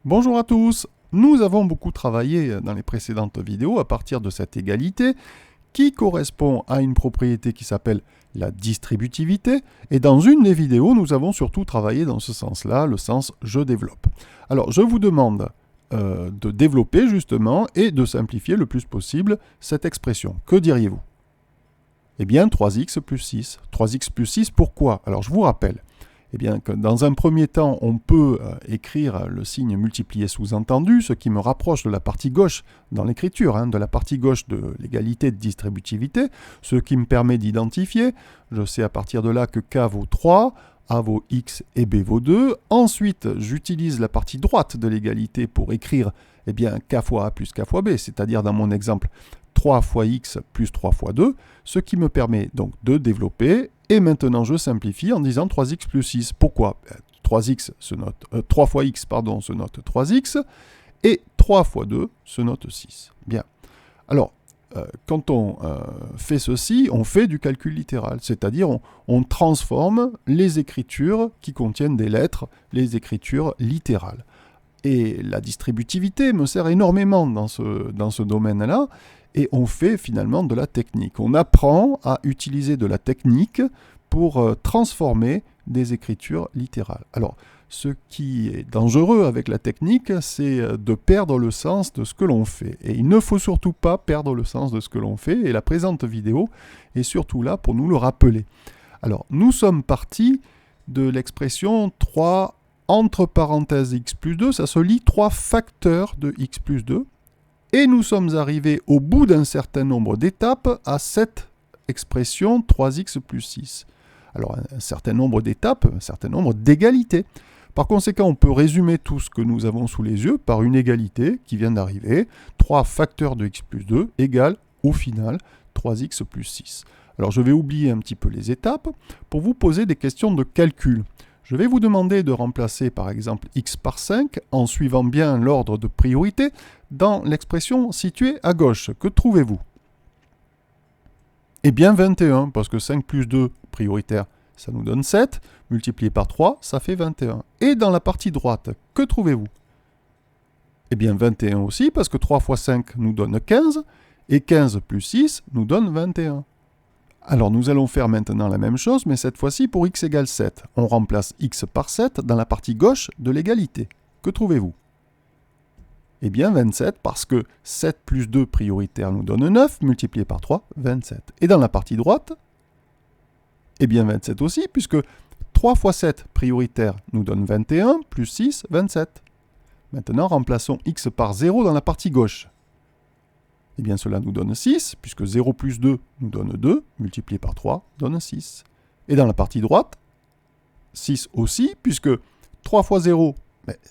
Bonjour à tous. Nous avons beaucoup travaillé dans les précédentes vidéos à partir de cette égalité qui correspond à une propriété qui s'appelle la distributivité. Et dans une des vidéos, nous avons surtout travaillé dans ce sens-là, le sens « je développe ». Alors, je vous demande de développer justement et de simplifier le plus possible cette expression. Que diriez-vous? Eh bien, 3x plus 6. 3x plus 6, pourquoi? Alors, je vous rappelle. Eh bien, que dans un premier temps, on peut écrire le signe multiplié sous-entendu, ce qui me rapproche de la partie gauche dans l'écriture, de la partie gauche de l'égalité de distributivité, ce qui me permet d'identifier. Je sais à partir de là que k vaut 3, a vaut x et b vaut 2. Ensuite, j'utilise la partie droite de l'égalité pour écrire k fois a plus k fois b, c'est-à-dire dans mon exemple 3 fois x plus 3 fois 2, ce qui me permet donc de développer. Et maintenant, je simplifie en disant 3x plus 6. Pourquoi? 3 fois x se note 3x, et 3 fois 2 se note 6. Bien. Alors, quand on fait ceci, on fait du calcul littéral, c'est-à-dire on transforme les écritures qui contiennent des lettres, les écritures littérales. Et la distributivité me sert énormément dans ce domaine-là, et on fait finalement de la technique. On apprend à utiliser de la technique pour transformer des écritures littérales. Alors, ce qui est dangereux avec la technique, c'est de perdre le sens de ce que l'on fait. Et il ne faut surtout pas perdre le sens de ce que l'on fait, et la présente vidéo est surtout là pour nous le rappeler. Alors, nous sommes partis de l'expression 3 entre parenthèses x plus 2, ça se lit 3 facteurs de x plus 2, et nous sommes arrivés au bout d'un certain nombre d'étapes à cette expression 3x plus 6. Alors un certain nombre d'étapes, un certain nombre d'égalités. Par conséquent, on peut résumer tout ce que nous avons sous les yeux par une égalité qui vient d'arriver. 3 facteurs de x plus 2 égale, au final, 3x plus 6. Alors je vais oublier un petit peu les étapes pour vous poser des questions de calcul. Je vais vous demander de remplacer par exemple x par 5 en suivant bien l'ordre de priorité dans l'expression située à gauche. Que trouvez-vous? Eh bien 21, parce que 5 plus 2 prioritaire, ça nous donne 7, multiplié par 3, ça fait 21. Et dans la partie droite, que trouvez-vous? Eh bien 21 aussi, parce que 3 fois 5 nous donne 15, et 15 plus 6 nous donne 21. Alors nous allons faire maintenant la même chose, mais cette fois-ci pour x égale 7. On remplace x par 7 dans la partie gauche de l'égalité. Que trouvez-vous? Eh bien 27, parce que 7 plus 2 prioritaire nous donne 9, multiplié par 3, 27. Et dans la partie droite, eh bien 27 aussi, puisque 3 fois 7 prioritaire nous donne 21, plus 6, 27. Maintenant, remplaçons x par 0 dans la partie gauche. Eh bien cela nous donne 6, puisque 0 plus 2 nous donne 2, multiplié par 3 donne 6. Et dans la partie droite, 6 aussi, puisque 3 fois 0,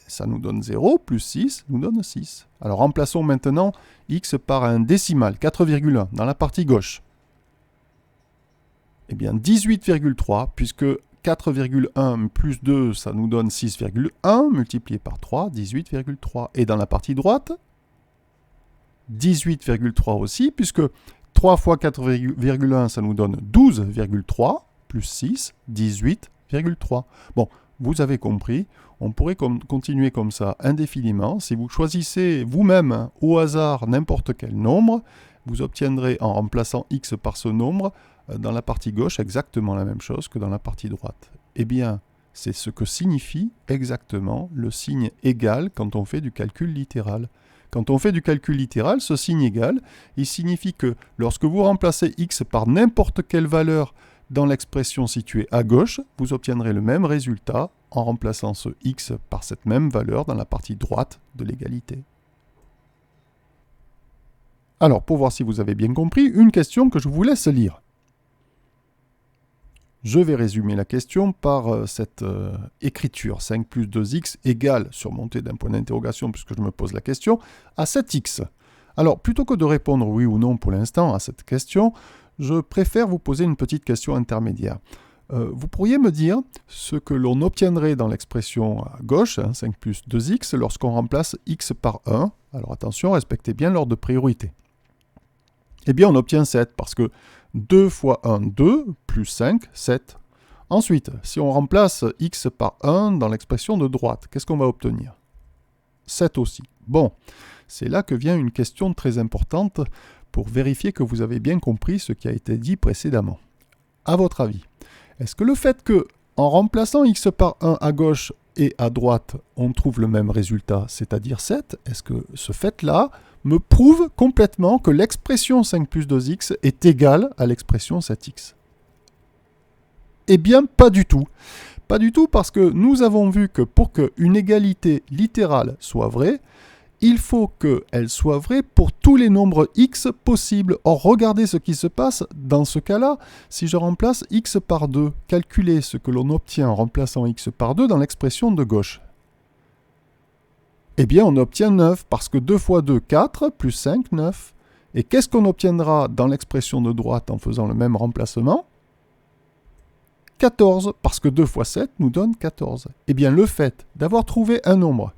ça nous donne 0, plus 6 nous donne 6. Alors remplaçons maintenant x par un décimal, 4,1, dans la partie gauche. Eh bien 18,3, puisque 4,1 plus 2, ça nous donne 6,1, multiplié par 3, 18,3. Et dans la partie droite, 18,3 aussi, puisque 3 fois 4,1, ça nous donne 12,3, plus 6, 18,3. Bon, vous avez compris, on pourrait continuer comme ça indéfiniment. Si vous choisissez vous-même au hasard n'importe quel nombre, vous obtiendrez en remplaçant x par ce nombre, dans la partie gauche, exactement la même chose que dans la partie droite. Eh bien, c'est ce que signifie exactement le signe égal quand on fait du calcul littéral. Quand on fait du calcul littéral, ce signe égal, il signifie que lorsque vous remplacez x par n'importe quelle valeur dans l'expression située à gauche, vous obtiendrez le même résultat en remplaçant ce x par cette même valeur dans la partie droite de l'égalité. Alors, pour voir si vous avez bien compris, une question que je vous laisse lire. Je vais résumer la question par cette écriture. 5 plus 2x égale, surmonté d'un point d'interrogation puisque je me pose la question, à 7x. Alors, plutôt que de répondre oui ou non pour l'instant à cette question, je préfère vous poser une petite question intermédiaire. Vous pourriez me dire ce que l'on obtiendrait dans l'expression à gauche, 5 plus 2x, lorsqu'on remplace x par 1. Alors attention, respectez bien l'ordre de priorité. Eh bien, on obtient 7 parce que 2 fois 1, 2, plus 5, 7. Ensuite, si on remplace x par 1 dans l'expression de droite, qu'est-ce qu'on va obtenir? 7 aussi. Bon, c'est là que vient une question très importante pour vérifier que vous avez bien compris ce qui a été dit précédemment. À votre avis, est-ce que le fait que, en remplaçant x par 1 à gauche et à droite, on trouve le même résultat, c'est-à-dire 7, est-ce que ce fait-là me prouve complètement que l'expression 5 plus 2x est égale à l'expression 7x? Eh bien, pas du tout. Pas du tout parce que nous avons vu que pour qu'une égalité littérale soit vraie, il faut qu'elle soit vraie pour tous les nombres x possibles. Or, regardez ce qui se passe dans ce cas-là. Si je remplace x par 2, calculez ce que l'on obtient en remplaçant x par 2 dans l'expression de gauche. Eh bien, on obtient 9, parce que 2 fois 2, 4, plus 5, 9. Et qu'est-ce qu'on obtiendra dans l'expression de droite en faisant le même remplacement? 14, parce que 2 fois 7 nous donne 14. Eh bien, le fait d'avoir trouvé un nombre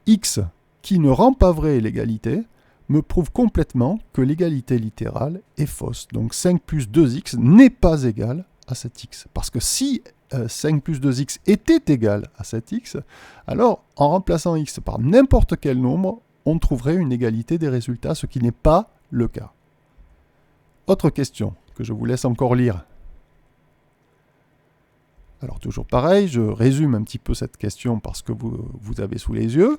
x qui ne rend pas vraie l'égalité, me prouve complètement que l'égalité littérale est fausse. Donc 5 plus 2x n'est pas égal à 7x. Parce que si 5 plus 2x était égal à 7x, alors en remplaçant x par n'importe quel nombre, on trouverait une égalité des résultats, ce qui n'est pas le cas. Autre question que je vous laisse encore lire. Alors toujours pareil, je résume un petit peu cette question parce que vous avez sous les yeux.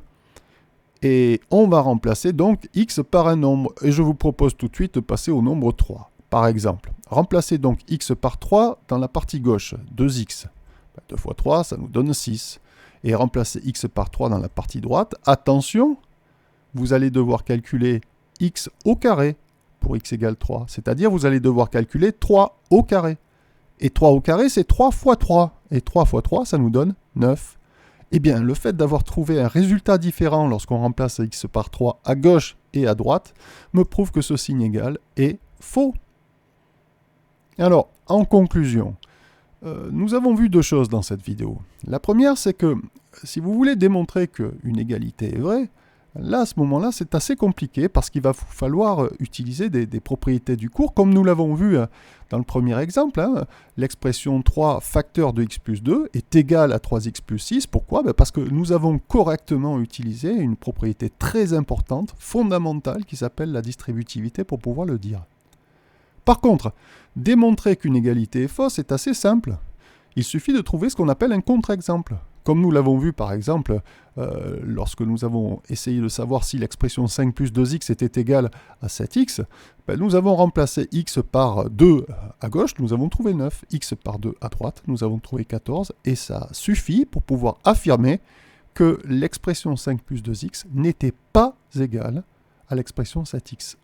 Et on va remplacer donc x par un nombre. Et je vous propose tout de suite de passer au nombre 3. Par exemple, remplacez donc x par 3 dans la partie gauche, 2x. 2 fois 3, ça nous donne 6. Et remplacez x par 3 dans la partie droite. Attention, vous allez devoir calculer x au carré pour x égale 3. C'est-à-dire vous allez devoir calculer 3 au carré. Et 3 au carré, c'est 3 fois 3. Et 3 fois 3, ça nous donne 9. Eh bien, le fait d'avoir trouvé un résultat différent lorsqu'on remplace x par 3 à gauche et à droite me prouve que ce signe égal est faux. Alors, en conclusion, nous avons vu deux choses dans cette vidéo. La première, c'est que si vous voulez démontrer qu'une égalité est vraie, là, à ce moment-là, c'est assez compliqué parce qu'il va vous falloir utiliser des propriétés du cours, comme nous l'avons vu dans le premier exemple. L'expression 3 facteur de x plus 2 est égale à 3x plus 6. Pourquoi? Parce que nous avons correctement utilisé une propriété très importante, fondamentale, qui s'appelle la distributivité pour pouvoir le dire. Par contre, démontrer qu'une égalité est fausse est assez simple. Il suffit de trouver ce qu'on appelle un contre-exemple. Comme nous l'avons vu par exemple lorsque nous avons essayé de savoir si l'expression 5 plus 2x était égale à 7x, nous avons remplacé x par 2 à gauche, nous avons trouvé 9, x par 2 à droite, nous avons trouvé 14, et ça suffit pour pouvoir affirmer que l'expression 5 plus 2x n'était pas égale à l'expression 7x.